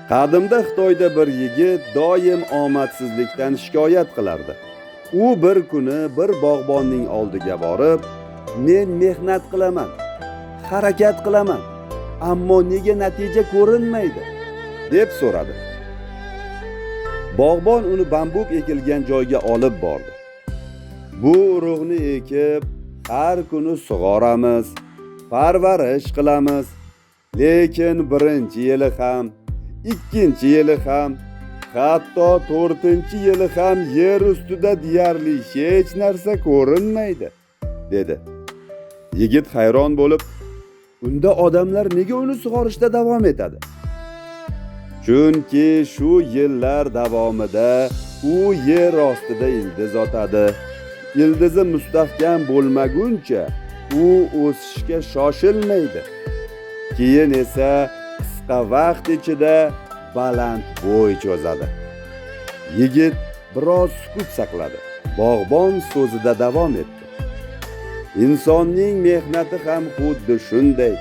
Qadimda Xitoyda bir yigit doim omadsizlikdan shikoyat qilardi. U bir kuni bir bog'bonning oldiga borib, "Men mehnat qilaman, harakat qilaman, ammo nega natija ko'rinmaydi?" deb so'radi. Bog'bon uni bambuk ekilgan joyga olib bordi. "Bu urug'ni ekib, har kuni sug'oramiz, parvarish qilamiz, lekin birinchi yili ham, ikkinchi yili ham, hatto 4-yili ham yer ustida deyarli hech narsa ko'rinmaydi" dedi. Yigit hayron bo'lib, "Unda odamlar nega uni sug'orishda davom etadi?" "Chunki shu yillar davomida u yer ostida ildiz otadi. Ildizi mustahkam bo'lmaguncha u o'sishga shoshilmaydi. Keyin esa qisqa vaqt ichida baland bo'y cho'zadi." Yigit biroz sukut saqladi. Bog'bon so'zida davom etdi. "Insonning mehnati ham xuddi shunday.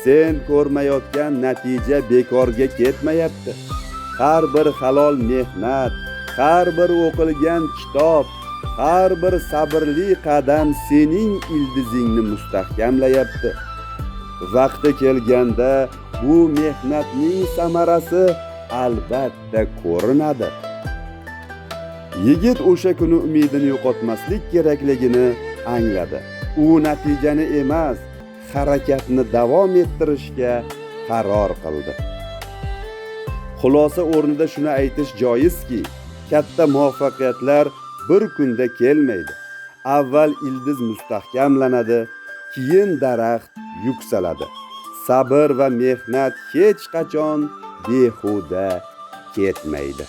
Sen ko'rmayotgan natija bekorga ketmayapti. Har bir halol mehnat, har bir o'qilgan kitob, har bir sabrli qadam sening ildizingni mustahkamlayapti. Vaqti kelganda bu mehnatning samarasi albatta ko'rinadi." Yigit o'sha kuni umidini yo'qotmaslik kerakligini angladi. U natijani emas, harakatni davom ettirishga qaror qildi. Xulosa o'rnida shuni aytish joizki, katta muvaffaqiyatlar bir kunda kelmaydi. Avval ildiz mustahkamlanadi, keyin daraxt yuksaladi. Sabr va mehnat hech qachon behuda ketmaydi.